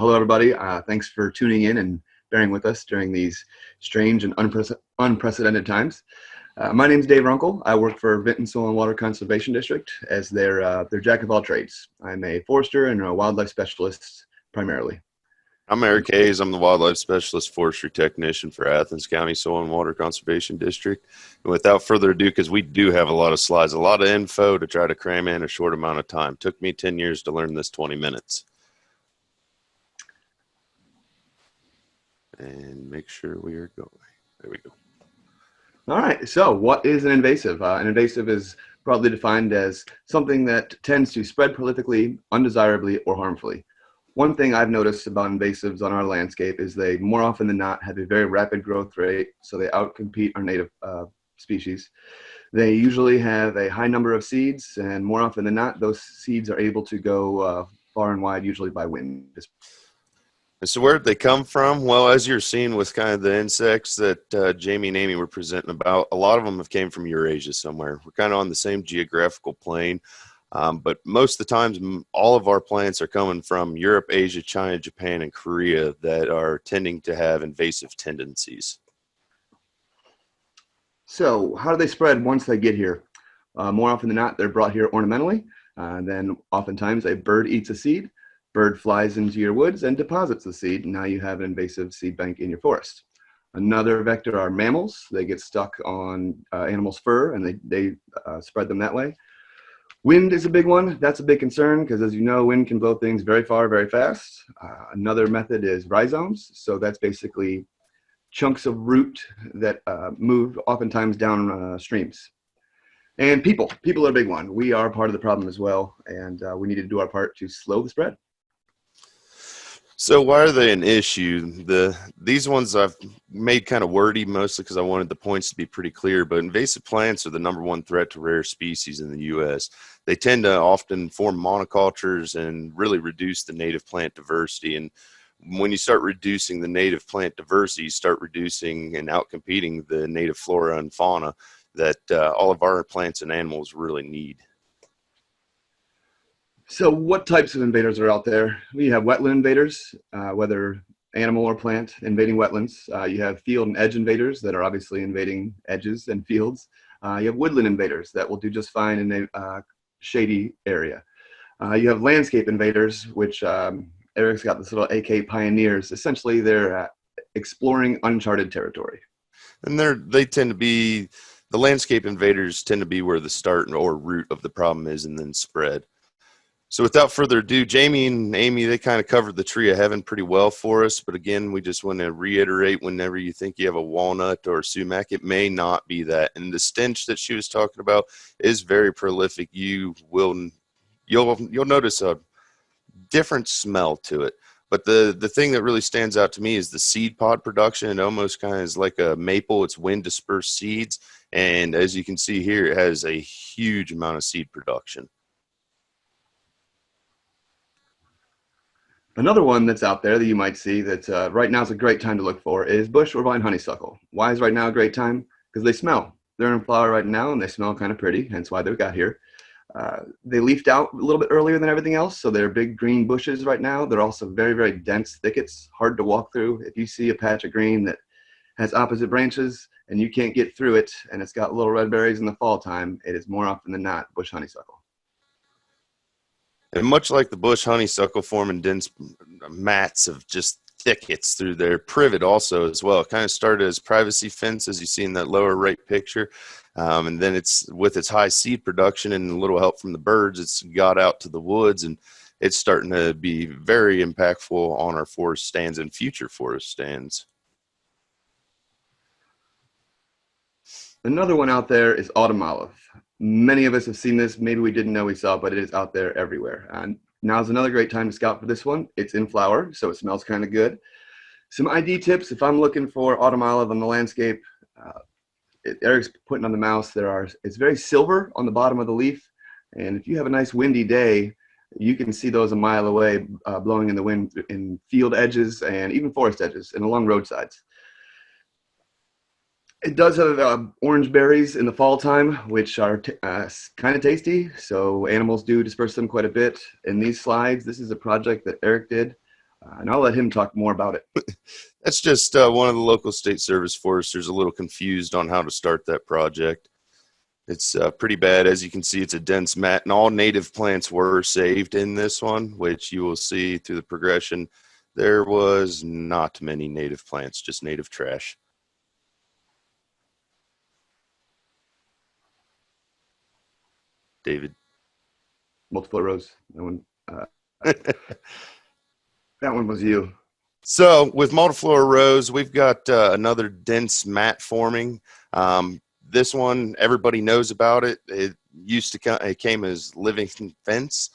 Hello, everybody. Thanks for tuning in and bearing with us during these strange and unprecedented times. My name is David.Runkle. I work for Vinton Soil and Water Conservation District as their jack of all trades. I'm a forester and a wildlife specialist primarily. I'm erichayes. I'm the wildlife specialist forestry technician for Athens County Soil and Water Conservation District. And without further ado, because we do have a lot of slides, a lot of info to try to cram in a short amount of time. Took me 10 years to learn this 20 minutes. And make sure we are going. There we go. All right. So what is an invasive? An invasive is broadly defined as something that tends to spread prolifically, undesirably, or harmfully. One thing I've noticed about invasives on our landscape is they more often than not have a very rapid growth rate, so they outcompete our native species. They usually have a high number of seeds, and more often than not, those seeds are able to go far and wide, usually by wind. And so where did they come from? Well, as you're seeing with kind of the insects that Jamie and Amy were presenting about, a lot of them have came from Eurasia somewhere. We're kind of on the same geographical plane. But most of the times, all of our plants are coming from Europe, Asia, China, Japan, and Korea that are tending to have invasive tendencies. So how do they spread once they get here? More often than not, they're brought here ornamentally. Then oftentimes a bird eats a seed, bird flies into your woods and deposits the seed. Now you have an invasive seed bank in your forest. Another vector are mammals. They get stuck on animals' fur and they spread them that way. Wind is a big one. That's a big concern because, as you know, wind can blow things very far, very fast. Another method is rhizomes. So that's basically chunks of root that move oftentimes down streams. And people are a big one. We are part of the problem as well, and we need to do our part to slow the spread. So why are they an issue? These ones I've made kind of wordy mostly because I wanted the points to be pretty clear, but invasive plants are the #1 threat to rare species in the U.S. They tend to often form monocultures and really reduce the native plant diversity. And when you start reducing the native plant diversity, you start reducing and outcompeting the native flora and fauna that all of our plants and animals really need. So what types of invaders are out there? We have wetland invaders, whether animal or plant, invading wetlands. You have field and edge invaders that are obviously invading edges and fields. You have woodland invaders that will do just fine in a shady area. You have landscape invaders, which Eric's got this little AK pioneers. Essentially, they're exploring uncharted territory. And they tend to be, the landscape invaders tend to be where the start or root of the problem is and then spread. So without further ado, Jamie and Amy, they kind of covered the tree of heaven pretty well for us. But again, we just want to reiterate, whenever you think you have a walnut or a sumac, it may not be that. And the stench that she was talking about is very prolific. You'll notice a different smell to it. But the thing that really stands out to me is the seed pod production. It almost kind of is like a maple. It's wind dispersed seeds. And as you can see here, it has a huge amount of seed production. Another one that's out there that you might see that right now is a great time to look for is bush or vine honeysuckle. Why is right now a great time? Because they smell. They're in flower right now and they smell kind of pretty, hence why they got here. They leafed out a little bit earlier than everything else, so they're big green bushes right now. They're also very, very dense thickets, hard to walk through. If you see a patch of green that has opposite branches and you can't get through it and it's got little red berries in the fall time, it is more often than not bush honeysuckle. And much like the bush honeysuckle, forming dense mats of just thickets through their privet also as well. It kind of started as privacy fence, as you see in that lower right picture. And then it's with its high seed production and a little help from the birds, it's got out to the woods and it's starting to be very impactful on our forest stands and future forest stands. Another one out there is autumn olive. Many of us have seen this. Maybe we didn't know we saw it, but it is out there everywhere. And now's another great time to scout for this one. It's in flower, so it smells kind of good. Some ID tips, if I'm looking for autumn olive on the landscape, Eric's putting on the mouse, it's very silver on the bottom of the leaf. And if you have a nice windy day, you can see those a mile away blowing in the wind in field edges and even forest edges and along roadsides. It does have orange berries in the fall time, which are kind of tasty. So animals do disperse them quite a bit. In these slides, this is a project that Eric did And I'll let him talk more about it. That's just one of the local state service foresters a little confused on how to start that project. It's pretty bad. As you can see, it's a dense mat, and all native plants were saved in this one, which you will see through the progression. There was not many native plants, just native trash. David. Multiflora Rose. That one was you. So with Multiflora Rose, we've got another dense mat forming. This one, everybody knows about it. It used to come, it came as living fence,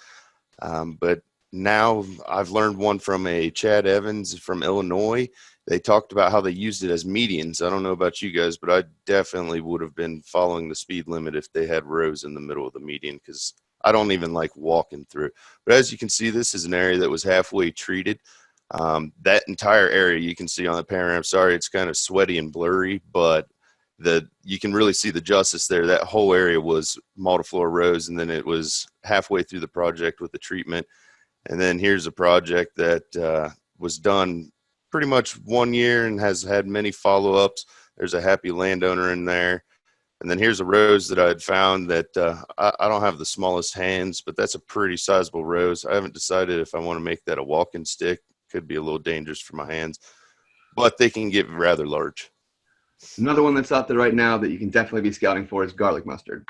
but now I've learned one from a Chad Evans from Illinois. They talked about how they used it as medians. I don't know about you guys, but I definitely would have been following the speed limit if they had rows in the middle of the median, because I don't even like walking through. But as you can see, this is an area that was halfway treated. That entire area you can see on the panorama. Sorry, it's kind of sweaty and blurry, but you can really see the justice there. That whole area was Multiflora Rose, and then it was halfway through the project with the treatment. And then here's a project that was done pretty much 1 year and has had many follow-ups. There's a happy landowner in there. And then here's a rose that I had found that I don't have the smallest hands, but that's a pretty sizable rose. I haven't decided if I want to make that a walking stick. Could be a little dangerous for my hands, but they can get rather large. Another one that's out there right now that you can definitely be scouting for is garlic mustard.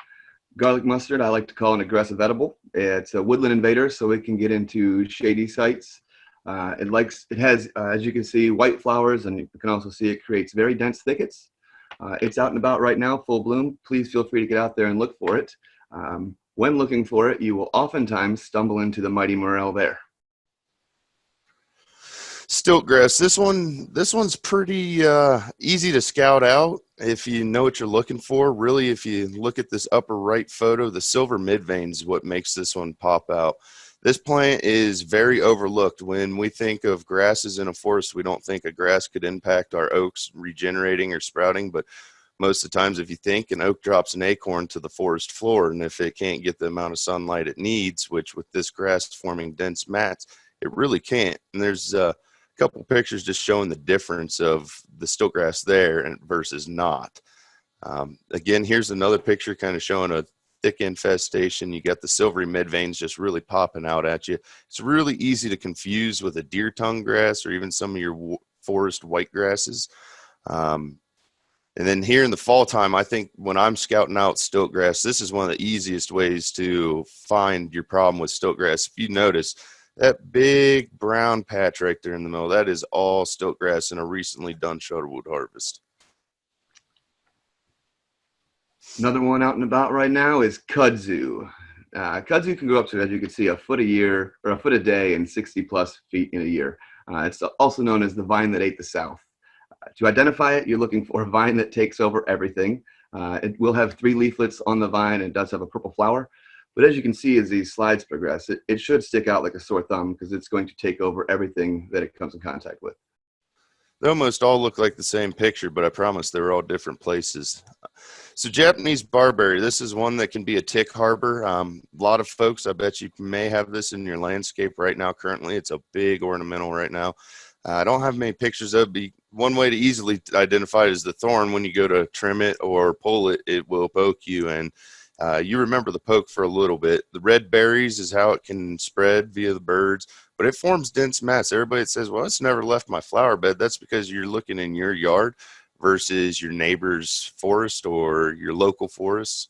Garlic mustard, I like to call an aggressive edible. It's a woodland invader, so it can get into shady sites. It has, as you can see, white flowers, and you can also see it creates very dense thickets. It's out and about right now, full bloom. Please feel free to get out there and look for it. When looking for it, you will oftentimes stumble into the mighty morel there. Stiltgrass. This one's pretty easy to scout out if you know what you're looking for. Really, if you look at this upper right photo, the silver midvein is what makes this one pop out. This plant is very overlooked. When we think of grasses in a forest, we don't think a grass could impact our oaks regenerating or sprouting, but most of the times if you think, an oak drops an acorn to the forest floor, and if it can't get the amount of sunlight it needs, which with this grass forming dense mats, it really can't. And there's couple pictures just showing the difference of the stiltgrass there and versus not. Again, here's another picture kind of showing a thick infestation. You got the silvery midveins just really popping out at you. It's really easy to confuse with a deer tongue grass or even some of your forest white grasses. And then here in the fall time, I think when I'm scouting out stiltgrass, this is one of the easiest ways to find your problem with stiltgrass. If you notice, that big brown patch right there in the middle, that is all stiltgrass in a recently done shutterwood harvest. Another one out and about right now is kudzu. Kudzu can grow up to, as you can see, a foot a year or a foot a day and 60+ feet in a year. It's also known as the vine that ate the South. To identify it, you're looking for a vine that takes over everything. It will have 3 leaflets on the vine and does have a purple flower. But as you can see, as these slides progress, it should stick out like a sore thumb because it's going to take over everything that it comes in contact with. They almost all look like the same picture, but I promise they're all different places. So Japanese barberry, this is one that can be a tick harbor. A lot of folks, I bet you may have this in your landscape right now currently. It's a big ornamental right now. I don't have many pictures of it. One way to easily identify it is the thorn. When you go to trim it or pull it, it will poke you, and you remember the poke for a little bit. The red berries is how it can spread via the birds, but it forms dense mats. Everybody says, well, it's never left my flower bed. That's because you're looking in your yard versus your neighbor's forest or your local forests.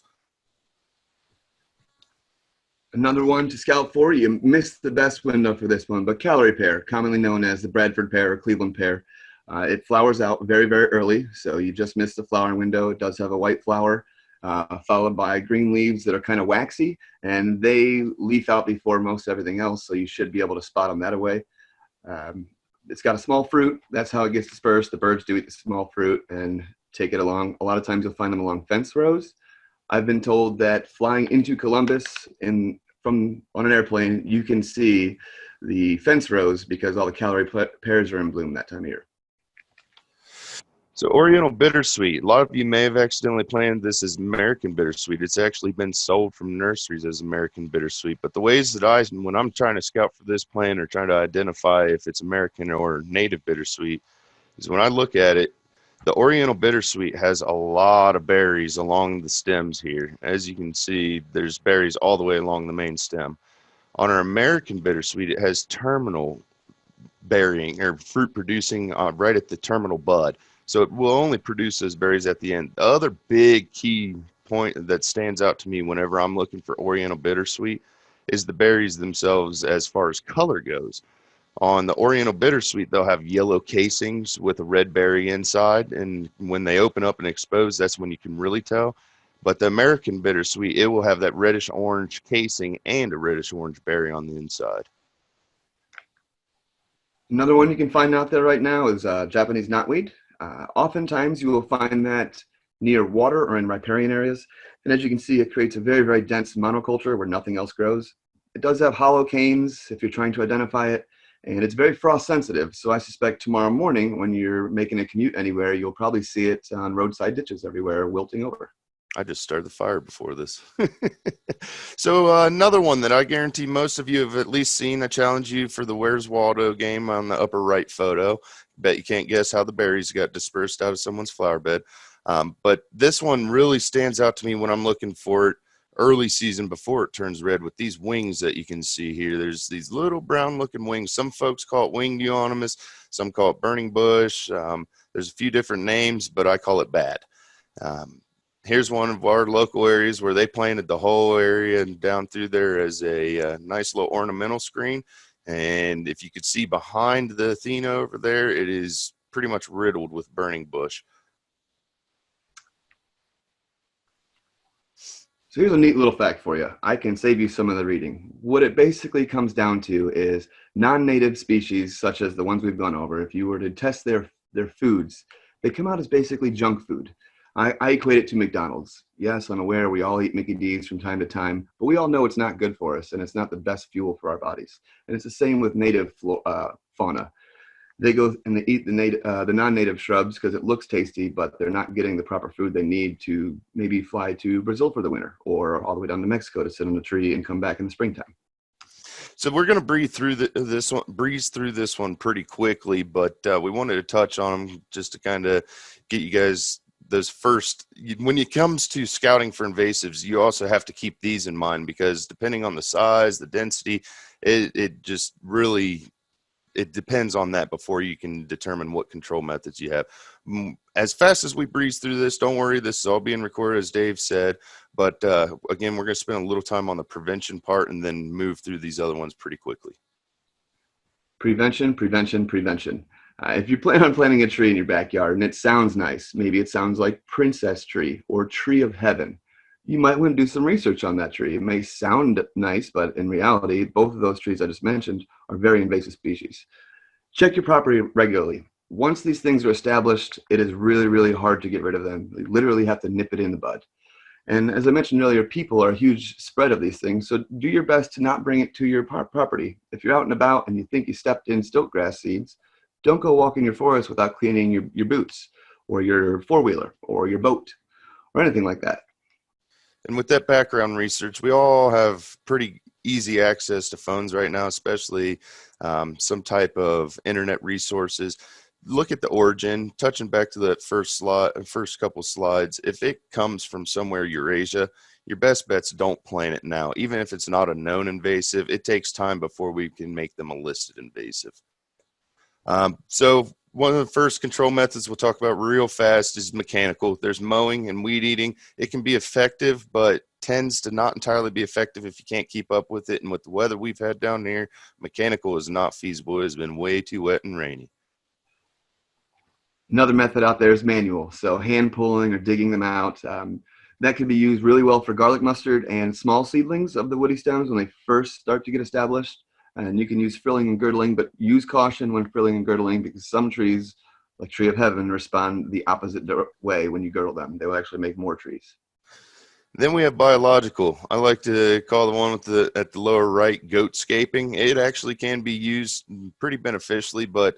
Another one to scout for, you missed the best window for this one, but Callery pear, commonly known as the Bradford pear or Cleveland pear. It flowers out very, very early, so you just missed the flowering window. It does have a white flower, followed by green leaves that are kind of waxy, and they leaf out before most everything else, so you should be able to spot them that away. It's got a small fruit. That's how it gets dispersed. The birds do eat the small fruit and take it along. A lot of times you'll find them along fence rows. I've been told that flying into Columbus on an airplane, you can see the fence rows because all the Callery pears are in bloom that time of year. So Oriental bittersweet, a lot of you may have accidentally planted this as American bittersweet. It's actually been sold from nurseries as American bittersweet. But the ways that when I'm trying to scout for this plant or trying to identify if it's American or native bittersweet, is when I look at it, the Oriental bittersweet has a lot of berries along the stems here. As you can see, there's berries all the way along the main stem. On our American bittersweet, it has terminal bearing or fruit producing right at the terminal bud. So it will only produce those berries at the end. The other big key point that stands out to me whenever I'm looking for Oriental bittersweet is the berries themselves as far as color goes. On the Oriental bittersweet, they'll have yellow casings with a red berry inside. And when they open up and expose, that's when you can really tell. But the American bittersweet, it will have that reddish orange casing and a reddish orange berry on the inside. Another one you can find out there right now is Japanese knotweed. Oftentimes you will find that near water or in riparian areas. And as you can see, it creates a very, very dense monoculture where nothing else grows. It does have hollow canes if you're trying to identify it, and it's very frost sensitive. So I suspect tomorrow morning when you're making a commute anywhere, you'll probably see it on roadside ditches everywhere wilting over. I just started the fire before this. So another one that I guarantee most of you have at least seen. I challenge you for the Where's Waldo game on the upper right photo. Bet you can't guess how the berries got dispersed out of someone's flower bed. But this one really stands out to me when I'm looking for it early season before it turns red with these wings that you can see here. There's these little brown looking wings. Some folks call it winged euonymus. Some call it burning bush. There's a few different names, but I call it bad. Here's one of our local areas where they planted the whole area and down through there as a nice little ornamental screen. And if you could see behind the Athena over there, it is pretty much riddled with burning bush. So here's a neat little fact for you. I can save you some of the reading. What it basically comes down to is non-native species, such as the ones we've gone over, if you were to test their foods, they come out as basically junk food. I equate it to McDonald's. Yes, I'm aware we all eat Mickey D's from time to time, but we all know it's not good for us, and it's not the best fuel for our bodies. And it's the same with native fauna. They go and they eat the non-native shrubs because it looks tasty, but they're not getting the proper food they need to maybe fly to Brazil for the winter or all the way down to Mexico to sit on a tree and come back in the springtime. So we're going to breeze through this one pretty quickly, but we wanted to touch on them just to kind of get you guys those first. When it comes to scouting for invasives, you also have to keep these in mind because depending on the size, the density, it just really it depends on that before you can determine what control methods you have. As fast as we breeze through this, don't worry, this is all being recorded, as Dave said. But again, we're going to spend a little time on the prevention part and then move through these other ones pretty quickly. Prevention, prevention, prevention. If you plan on planting a tree in your backyard and it sounds nice, maybe it sounds like princess tree or tree of heaven, you might want to do some research on that tree. It may sound nice, but in reality, both of those trees I just mentioned are very invasive species. Check your property regularly. Once these things are established, it is really, really hard to get rid of them. You literally have to nip it in the bud. And as I mentioned earlier, people are a huge spread of these things, so do your best to not bring it to your property. If you're out and about and you think you stepped in stiltgrass seeds, don't go walk in your forest without cleaning your boots or your four-wheeler or your boat or anything like that. And with that background research, we all have pretty easy access to phones right now, especially some type of internet resources. Look at the origin, touching back to that first couple slides. If it comes from somewhere Eurasia, your best bet's don't plant it now. Even if it's not a known invasive, it takes time before we can make them a listed invasive. So one of the first control methods we'll talk about real fast is mechanical. There's mowing and weed eating. It can be effective, but tends to not entirely be effective if you can't keep up with it. And with the weather we've had down here, mechanical is not feasible. It has been way too wet and rainy. Another method out there is manual. So hand pulling or digging them out. That can be used really well for garlic mustard and small seedlings of the woody stems when they first start to get established. And you can use frilling and girdling, but use caution when frilling and girdling because some trees, like Tree of Heaven, respond the opposite way when you girdle them. They will actually make more trees. Then we have biological. I like to call the one with at the lower right goat scaping. It actually can be used pretty beneficially, but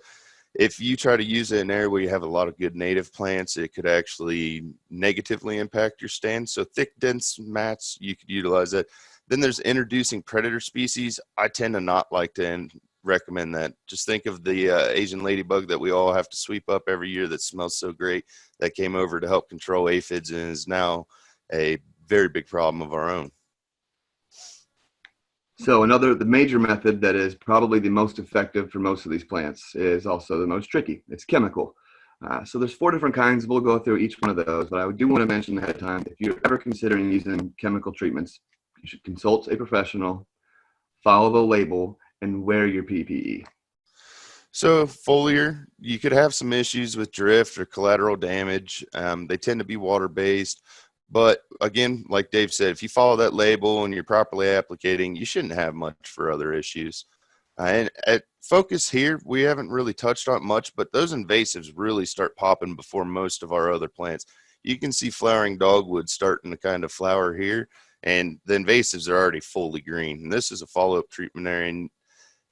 if you try to use it in an area where you have a lot of good native plants, it could actually negatively impact your stand. So thick, dense mats, you could utilize that. Then there's introducing predator species. I tend to not like to recommend that. Just think of the Asian ladybug that we all have to sweep up every year that smells so great, that came over to help control aphids and is now a very big problem of our own. So the major method that is probably the most effective for most of these plants is also the most tricky. It's chemical. So there's 4 different kinds. We'll go through each one of those, but I do want to mention ahead of time, if you're ever considering using chemical treatments, you should consult a professional, follow the label, and wear your PPE. So foliar, you could have some issues with drift or collateral damage. They tend to be water-based. But again, like Dave said, if you follow that label and you're properly applicating, you shouldn't have much for other issues. And at focus here, we haven't really touched on it much, but those invasives really start popping before most of our other plants. You can see flowering dogwood starting to kind of flower here, and the invasives are already fully green. And this is a follow-up treatment area. And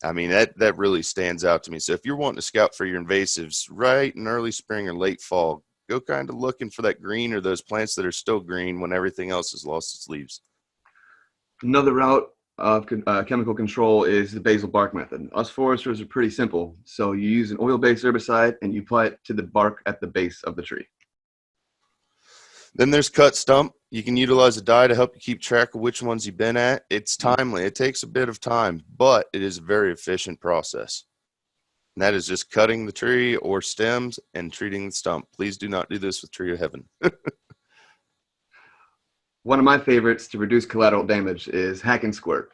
I mean, that really stands out to me. So if you're wanting to scout for your invasives right in early spring or late fall, go kind of looking for that green or those plants that are still green when everything else has lost its leaves. Another route of chemical control is the Basal Bark method. Us foresters are pretty simple. So you use an oil-based herbicide and you apply it to the bark at the base of the tree. Then there's cut stump. You can utilize a dye to help you keep track of which ones you've been at. It's timely. It takes a bit of time, but it is a very efficient process. And that is just cutting the tree or stems and treating the stump. Please do not do this with tree of heaven. One of my favorites to reduce collateral damage is hack and squirt.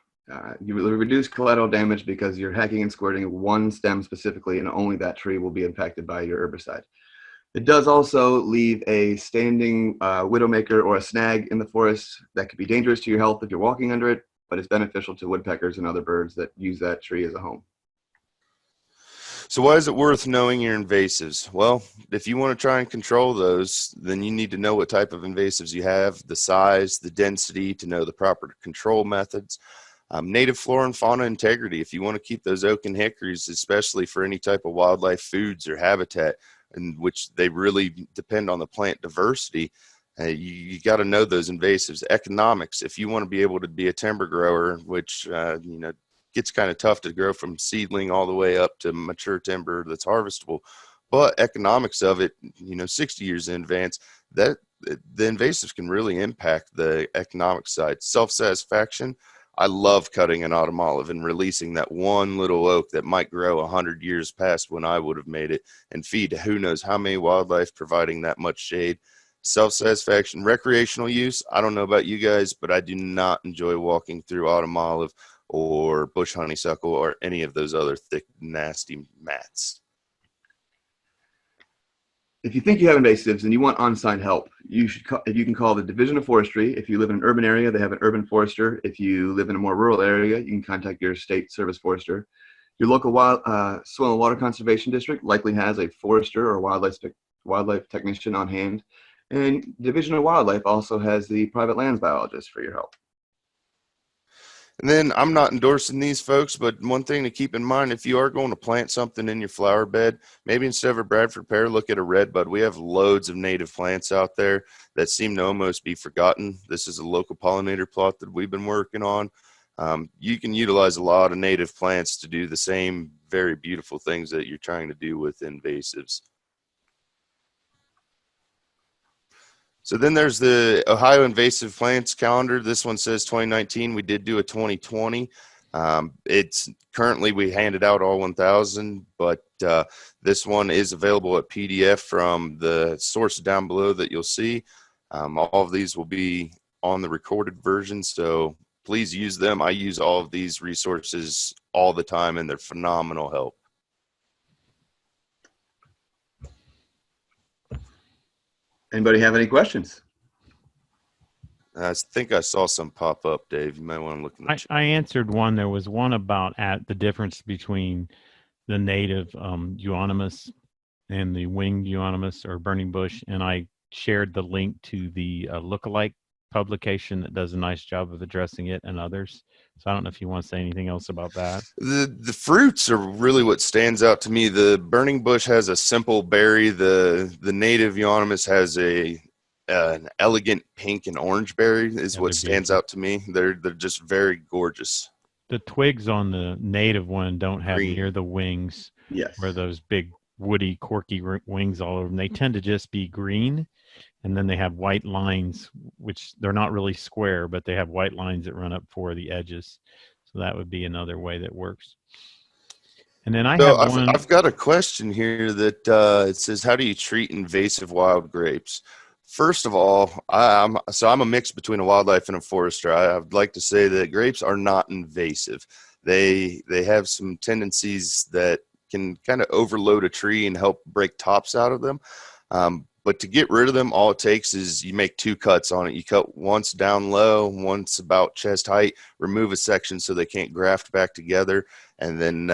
You will reduce collateral damage because you're hacking and squirting one stem specifically, and only that tree will be impacted by your herbicide. It does also leave a standing widowmaker or a snag in the forest that could be dangerous to your health if you're walking under it, but it's beneficial to woodpeckers and other birds that use that tree as a home. So why is it worth knowing your invasives? Well, if you want to try and control those, then you need to know what type of invasives you have, the size, the density, to know the proper control methods. Native flora and fauna integrity, if you want to keep those oak and hickories, especially for any type of wildlife foods or habitat, in which they really depend on the plant diversity, you got to know those invasives. Economics, if you want to be able to be a timber grower, which gets kind of tough to grow from seedling all the way up to mature timber that's harvestable, but economics of it, 60 years in advance, that the invasives can really impact the economic side. Self-satisfaction, I love cutting an autumn olive and releasing that one little oak that might grow 100 years past when I would have made it and feed who knows how many wildlife, providing that much shade. Self-satisfaction. Recreational use, I don't know about you guys, but I do not enjoy walking through autumn olive or bush honeysuckle or any of those other thick, nasty mats. If you think you have invasives and you want on-site help, you can call the Division of Forestry. If you live in an urban area, they have an urban forester. If you live in a more rural area, you can contact your state service forester. Your local soil and water conservation district likely has a forester or wildlife technician on hand. And Division of Wildlife also has the private lands biologist for your help. And then I'm not endorsing these folks, but one thing to keep in mind, if you are going to plant something in your flower bed, maybe instead of a Bradford pear, look at a redbud. We have loads of native plants out there that seem to almost be forgotten. This is a local pollinator plot that we've been working on. You can utilize a lot of native plants to do the same very beautiful things that you're trying to do with invasives. So then there's the Ohio invasive plants calendar. This one says 2019. We did do a 2020. It's currently, we handed out all 1,000, but this one is available at PDF from the source down below that you'll see. All of these will be on the recorded version, so please use them. I use all of these resources all the time, and they're phenomenal help. Anybody have any questions? I think I saw some pop up, Dave. You might want to look in the chat. I answered one. There was one about the difference between the native euonymus and the winged euonymus or burning bush, and I shared the link to the lookalike publication that does a nice job of addressing it and others. So I don't know if you want to say anything else about that. The fruits are really what stands out to me. The burning bush has a simple berry. The native euonymus has an elegant pink and orange berry is Yeah, what they're stands beautiful. out to me. They're just very gorgeous. The twigs on the native one don't have Green. near the wings Yes. where those big woody corky wings all over them. They tend to just be green, and then they have white lines, which they're not really square, but they have white lines that run up for the edges. So that would be another way that works. And then I So have one. I've got a question here that it says, how do you treat invasive wild grapes? First of all, I'm a mix between a wildlife and a forester. I'd like to say that grapes are not invasive. They have some tendencies that can kind of overload a tree and help break tops out of them. But to get rid of them, all it takes is you make 2 cuts on it. You cut once down low, once about chest height, remove a section so they can't graft back together, and then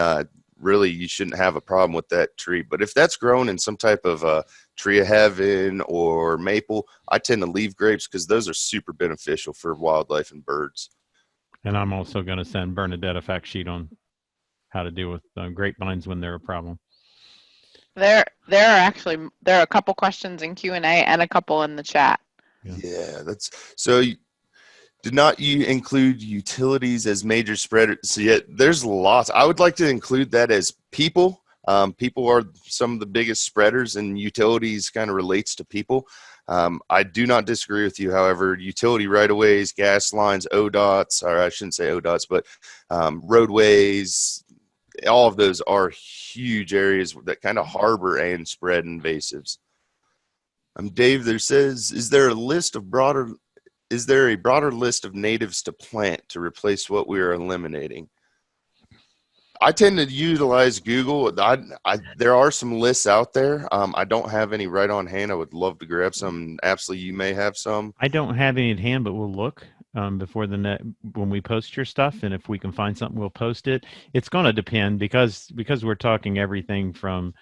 really you shouldn't have a problem with that tree. But if that's grown in some type of tree of heaven or maple, I tend to leave grapes because those are super beneficial for wildlife and birds. And I'm also going to send Bernadette a fact sheet on how to deal with grapevines when they're a problem. There are a couple questions in Q&A and a couple in the chat. Yeah, that's so. Did not you include utilities as major spreaders? So yeah, there's lots. I would like to include that as people. People are some of the biggest spreaders, and utilities kind of relates to people. I do not disagree with you. However, utility right-of-ways, gas lines, ODOTs, or I shouldn't say ODOTs, but roadways, all of those are huge areas that kind of harbor and spread invasives. Dave, there says, is there a broader list of natives to plant to replace what we are eliminating? I tend to utilize Google. There are some lists out there. I don't have any right on hand. I would love to grab some. Absolutely, you may have some. I don't have any at hand, but we'll look before when we post your stuff, and if we can find something, we'll post it. It's going to depend because we're talking everything from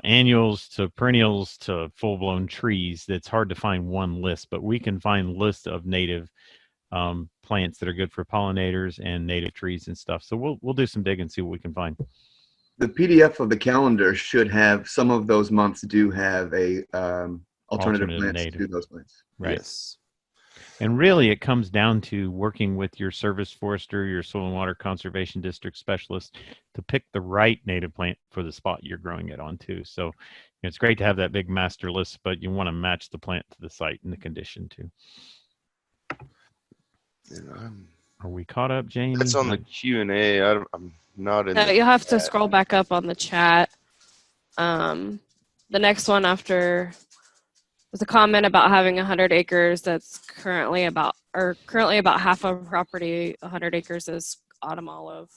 annuals to perennials to full-blown trees. That's hard to find one list, but we can find lists of native plants that are good for pollinators and native trees and stuff. So we'll do some digging and see what we can find. The PDF of the calendar should have some of those months do have a alternative plants native. to those plants. Right. Yes. And really, it comes down to working with your service forester, your soil and water conservation district specialist to pick the right native plant for the spot you're growing it onto. So it's great to have that big master list, but you want to match the plant to the site and the condition too. Are we caught up, Jamie? That's on the Q&A. I'm not in. You'll have to scroll back up on the chat. The next one after was a comment about having 100 acres. That's currently about half of property. 100 acres is autumn olive.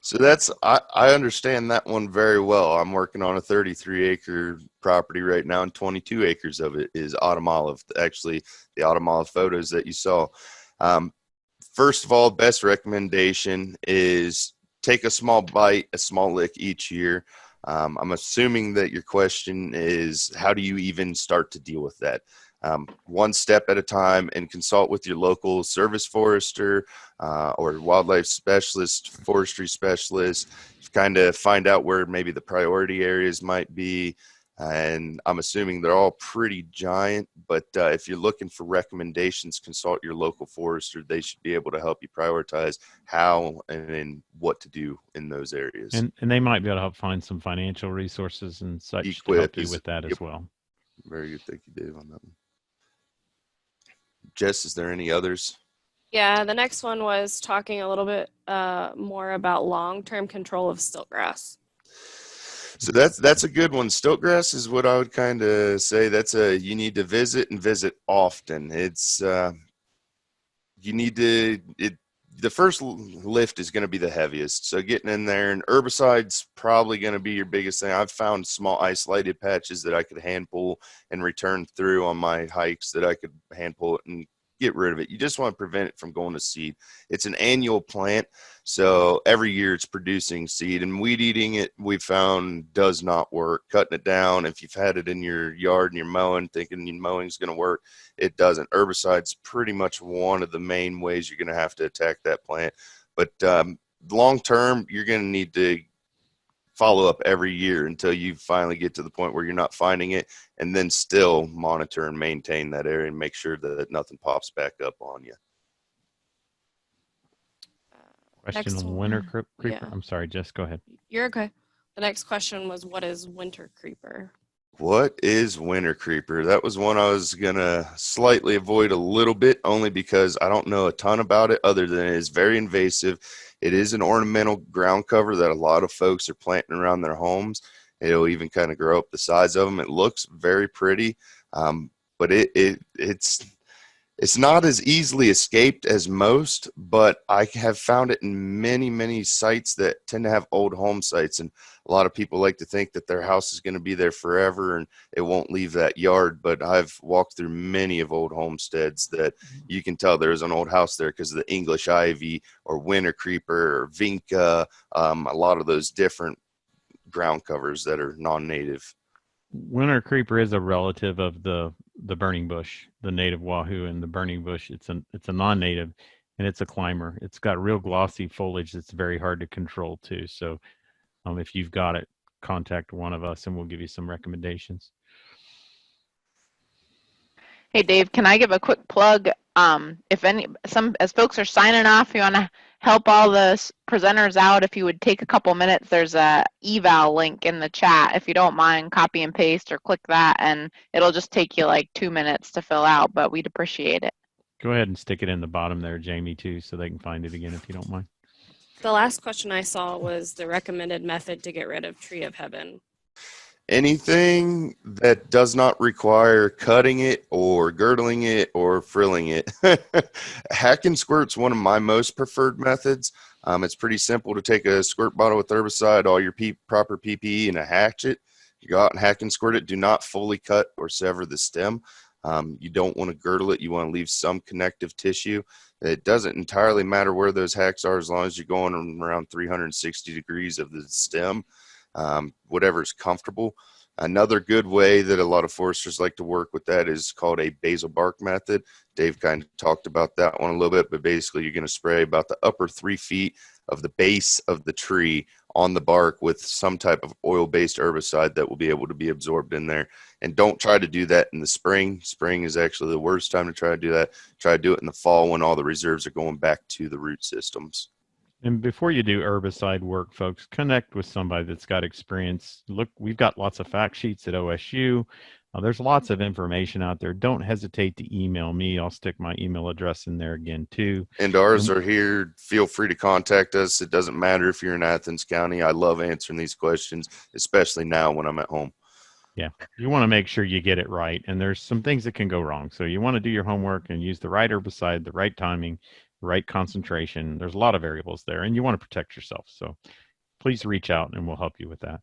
So I understand that one very well. I'm working on a 33-acre property right now, and 22 acres of it is autumn olive. Actually, the autumn olive photos that you saw. First of all, best recommendation is take a small bite, a small lick each year. I'm assuming that your question is, how do you even start to deal with that? One step at a time, and consult with your local service forester or wildlife specialist, forestry specialist, kind of find out where maybe the priority areas might be. And I'm assuming they're all pretty giant, but if you're looking for recommendations, consult your local forester. They should be able to help you prioritize how and what to do in those areas. And they might be able to help find some financial resources and such to help you with that as well. Very good. Thank you, Dave, on that one. Jess, is there any others? Yeah, the next one was talking a little bit more about long-term control of stiltgrass. So that's a good one. Stiltgrass is what I would kind of say. You need to visit and visit often. It's the first lift is going to be the heaviest. So getting in there, and herbicide's probably going to be your biggest thing. I've found small isolated patches that I could hand pull and return through on my hikes that I could hand pull it and get rid of it. You just want to prevent it from going to seed. It's an annual plant, so every year it's producing seed, and weed eating it, we found, does not work. Cutting it down, if you've had it in your yard and you're mowing, thinking your mowing's going to work, it doesn't. Herbicide's pretty much one of the main ways you're going to have to attack that plant. But long term, you're going to need to follow up every year until you finally get to the point where you're not finding it, and then still monitor and maintain that area and make sure that nothing pops back up on you. Question Next on one. winter creeper. Yeah. I'm sorry, Jess, go ahead. You're okay. The next question was, what is winter creeper? What is winter creeper? That was one I was going to slightly avoid a little bit, only because I don't know a ton about it other than it is very invasive. It is an ornamental ground cover that a lot of folks are planting around their homes. It'll even kind of grow up the size of them. It looks very pretty, but it's not as easily escaped as most, but I have found it in many, many sites that tend to have old home sites. And a lot of people like to think that their house is going to be there forever and it won't leave that yard. But I've walked through many of old homesteads that you can tell there's an old house there because of the English ivy or winter creeper or vinca, a lot of those different ground covers that are non-native. Winter creeper is a relative of the burning bush, the native wahoo, and the burning bush. It's a non-native, and it's a climber. It's got real glossy foliage that's very hard to control too. So, if you've got it, contact one of us, and we'll give you some recommendations. Hey, Dave, can I give a quick plug? As folks are signing off, you want to help all the presenters out, if you would take a couple minutes, there's a eval link in the chat. If you don't mind, copy and paste or click that, and it'll just take you like 2 minutes to fill out, but we'd appreciate it. Go ahead and stick it in the bottom there, Jamie, too, so they can find it again if you don't mind. The last question I saw was the recommended method to get rid of tree of heaven. Anything that does not require cutting it or girdling it or frilling it. Hack and squirt's one of my most preferred methods. It's pretty simple to take a squirt bottle with herbicide, all your proper PPE, and a hatchet. You go out and hack and squirt it. Do not fully cut or sever the stem. You don't want to girdle it. You want to leave some connective tissue. It doesn't entirely matter where those hacks are as long as you're going around 360 degrees of the stem. Whatever's comfortable. Another good way that a lot of foresters like to work with that is called a basal bark method. Dave kind of talked about that one a little bit, but basically you're going to spray about the upper 3 feet of the base of the tree on the bark with some type of oil-based herbicide that will be able to be absorbed in there. And don't try to do that in the spring. Spring is actually the worst time to try to do that. Try to do it in the fall when all the reserves are going back to the root systems. And before you do herbicide work, folks, connect with somebody that's got experience. Look, we've got lots of fact sheets at OSU. There's lots of information out there. Don't hesitate to email me. I'll stick my email address in there again, too. And ours are here. Feel free to contact us. It doesn't matter if you're in Athens County. I love answering these questions, especially now when I'm at home. Yeah, you want to make sure you get it right. And there's some things that can go wrong. So you want to do your homework and use the right herbicide, the right timing, right concentration. There's a lot of variables there, and you want to protect yourself. So please reach out and we'll help you with that.